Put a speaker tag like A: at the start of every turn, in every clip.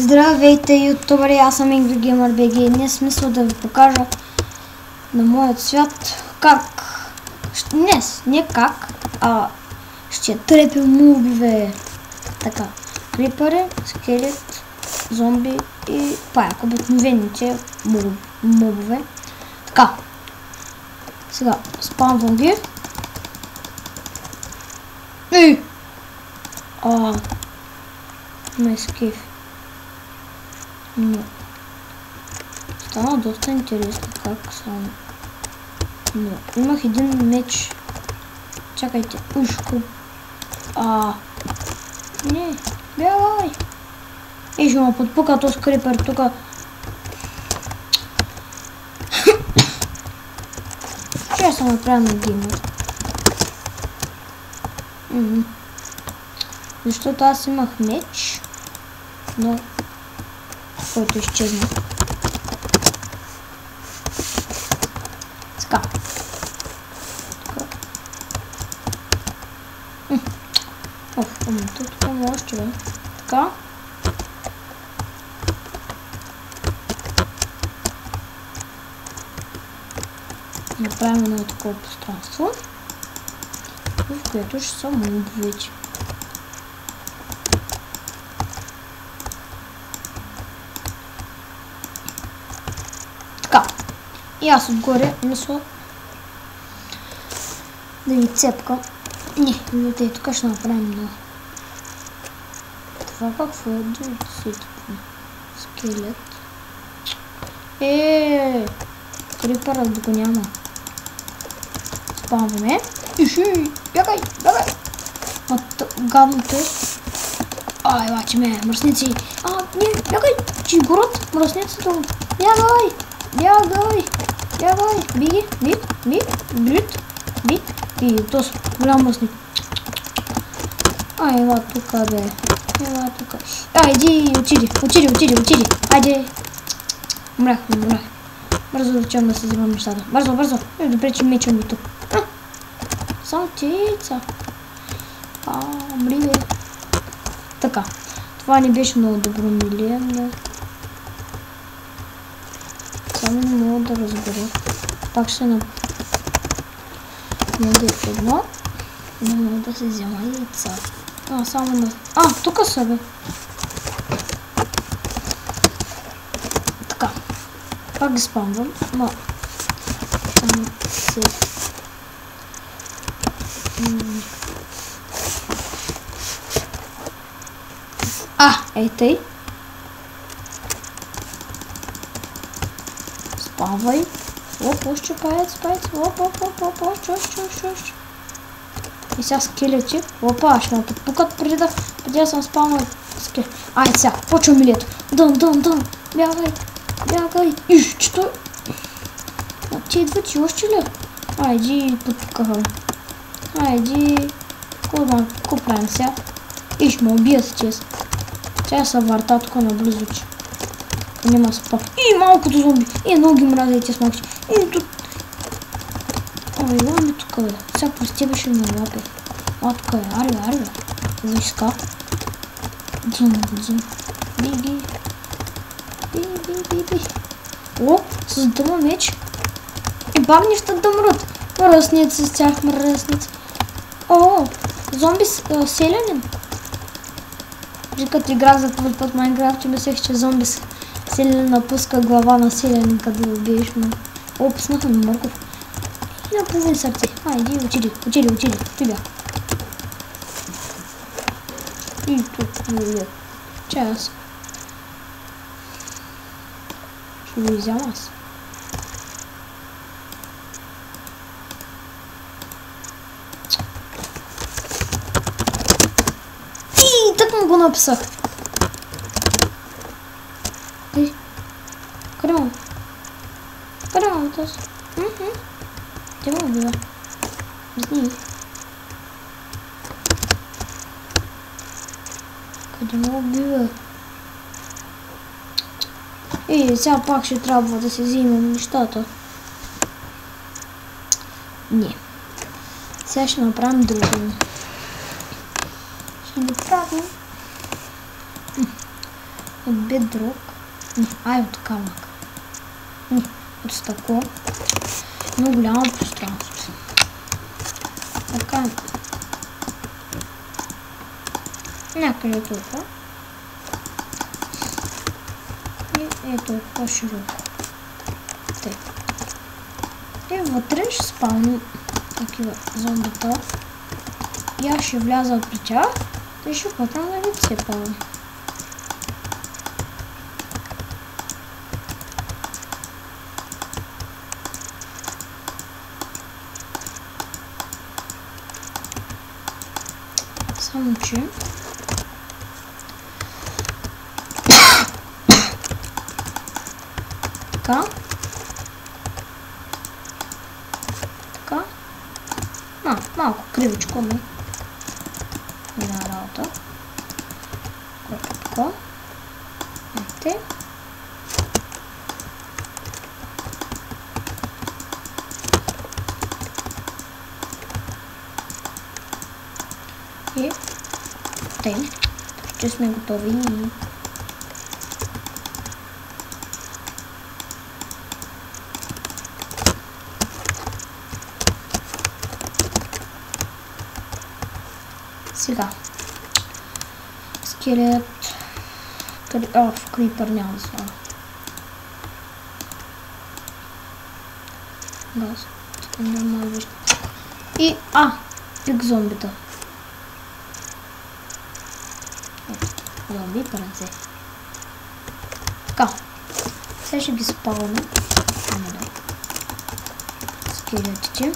A: Здравейте, ютубъри, аз съм Angry Gamer BG и днес смисъл да ви покажа на моят свят как... Днес, не как, а ще трепя мобове. Така, крипъри, скелет, зомби и паяк, обикновените мобове. Така, сега спамвам ги. Ей! Ме скиф. Но стана доста интересно как само. Но имах един меч. Чакайте, ушко. Не, бягай. И ще ме подпука този крипър тука. Ще съм направя на геймер. Защото аз имах меч, но който изчезна. Така. Тук има още, бе. Така. Направим едно такова пространство, в което ще са мобовете. Така. И аз отгоре мисля да ви цепка. Не, видите, тук ще направим на това какво е скелет. Крипърът да го няма. Спамваме. Иши, бягай, бягай. Гадното е. Бачи ме, мръсници. Не, бягай, че горят мръсниците. Бягай, бягай, бягай. Биги, би. И този голям мръсник. Ела тук, бе. Ела тук. Иди, отиди. Айде. Умрях. Бързо да чуем да се взимам нещата. Бързо. Добре, че мечам и тук. Салтица. Мри, бе. Така. Това не беше много добро милие, но... Само не мога да разбера. Пак ще на... Няма да е едно. Не мога да се взема яйца. Само на... тук са, бе. Така. Пак ги спамвам, но... Само се... Ей тъй. Спамвай. Още паец. Още. И сега скелети. Ще ме подпукат преди да съм спамвал скелет. Сега, почва милието. Дън. Бягай. Чето? Ти идват и още ли? Иди подпукаха. Иди. Какво правим сега? Ще ме убия с тез. Сега са върта тук наблизо, че няма спа. Малкото зомби. Много ги мразя и тези малките. Тук. Ела ми тук, бе. Сега през тебе ще ме лапе. Тук е. Аре. Войска. Дзум. Би. С дъма меч. Бавни ще да мрат. Мръсница с тях, мръсница. Зомби селянин. Като играх за този път Майнкрафт, мислех, че зомби селянин напуска глава на селянин, къде да убиеш, но опуснаха на мърков. И напълни сърце. Иди, отиди. Ти бях. И тук не час. Ще го изям аз. Так му го написах. Къде му? Този? Те му убива. Къде му убива? Сега пак ще трябва да се взимам нещата. Не. Сега ще направим друго. Ще направим от бедрок. От камък. От стъкло. Много голямо пространство. Така. Някъде толкова. И толкова широко. Тъй. И вътре ще спавам такива зомбита. И аз ще вляза при тях. И ще почвам да ги цепавам. Само че така. Малко кривичко ми на работа. Така. Ете. И тъй. Ще сме готови. Сега. Скелет. В крипър няма да слава. Газ. И пик зомбита. Зомби паранце. Така. Сега ще ги спалваме. Скелетите.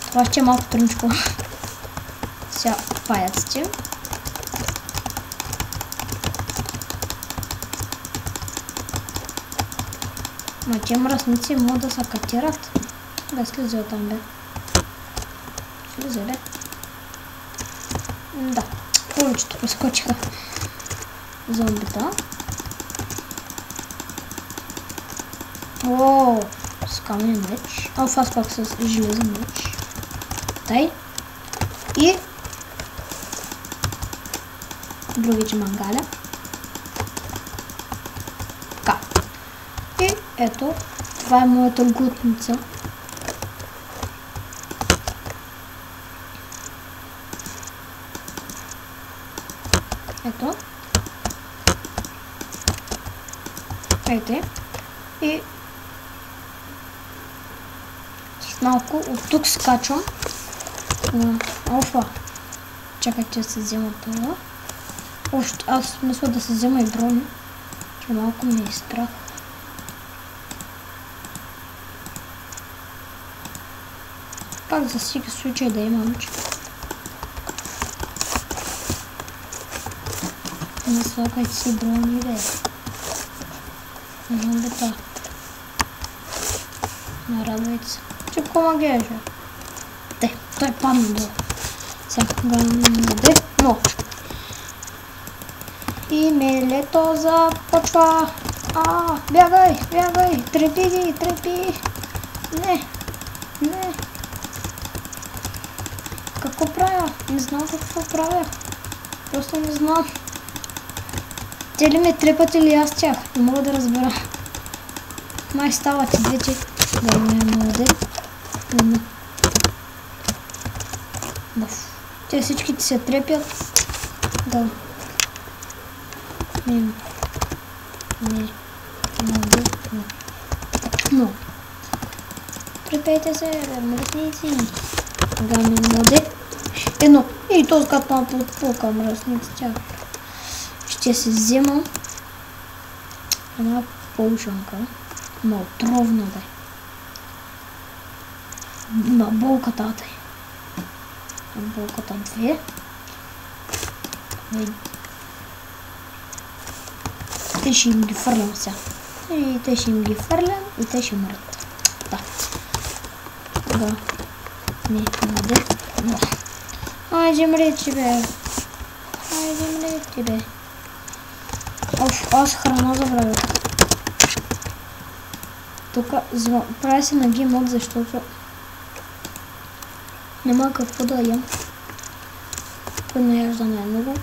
A: Това ще е малко трънчко. Сега паяците. Ма те мръсници могат да се катират. Да слиза от там, бе. Слиза, бе. Да. Повечето прескочиха зомбита. Ооо, с каменен меч. Аз пак с железен меч. Тай. И другите мангаля. Така. И ето, това е моята глутница. Ето. Ейте. И с малко от тук скачвам. Чакайте да се взема това. Аз мисля да се взема и брони. Че малко ми е страх. Пак за всеки случай да имам, че не слагайте си брони, бе. Зомбита. Нарадвайте се. Че помагаш, бе. Те, той падна долу. Сега гъде, но. И мелето започва. Бягай, бягай, трепи ги, трепи. Не. Какво правя? Не знам какво правя. Просто не знам. Те ли ме трепат или аз тях? Не мога да разбера. Май стават и двете. Да ме младе. Те всичките се трепят. Да. Но. Трепете се, мръсници. Гаме младе. Едно. И този капан под полка мръсници тях. Ще се взема една полушанка. Ма отровна, бе. На болката, бе. На болката 2. Те ще им ги фърлям сега. И те ще им ги фърлям и те ще мрат. Да. Да. Не, младе. Айде мречи, бе. Айде мречи, бе. Аз храна забравя. Тук правя се на геймод, защото няма какво да ям. Понаяждане е много.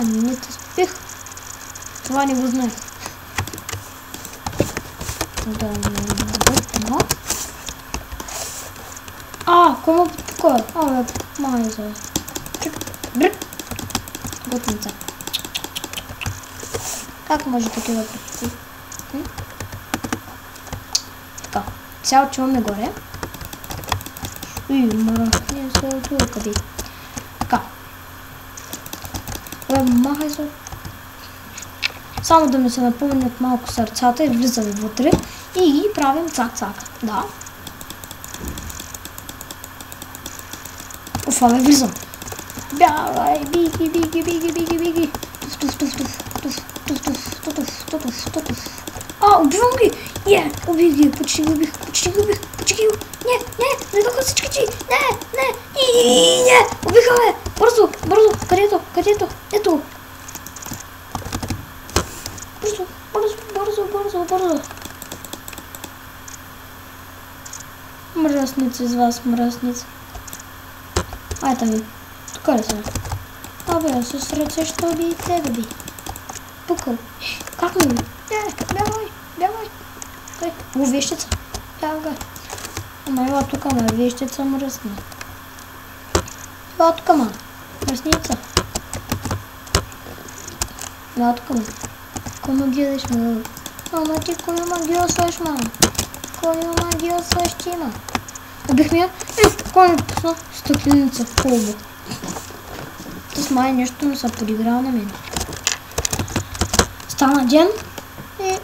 A: Не те спих. Това не го знаех. Да, но... кой ме подпокоя? Бе, май за... Готница. Как може такива практики? Така, сега отиваме горе. Не се отива къде. Така. Махай се. Само да ми се напълнят малко сърцата и влизаме вътре и ги правим цак-цак. Да. Бе, влизам. Бягай, биги. Туф. Убивам ги! Убих ги, почти ги убих. Не дойдоха всички ти! Не! Убиха ме! Бързо! Където? Ето! Бързо! Мръсница из вас, мръсница. Айта ми. Тук ли са? С ръце ще уби и тебе би. Пукал. Как ми би? Бягай. Вещица. Бягай. Ела тук, вещица мръсна. Ела тук, мръсница. Ела тук, Кой ме гледаш, ме? Ама ти кой ме гледаш, ти, ма? Убих ми я? Кой ми пусна стъкленица в колбо? С май нещо ми се подиграва на мен. Стана ден и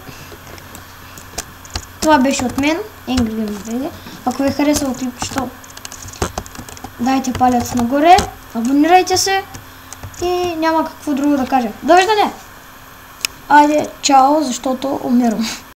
A: това беше от мен. Ако ви харесва клипчето, дайте палец нагоре, абонирайте се и няма какво друго да кажа. Довиждане! Айде, чао, защото умирам.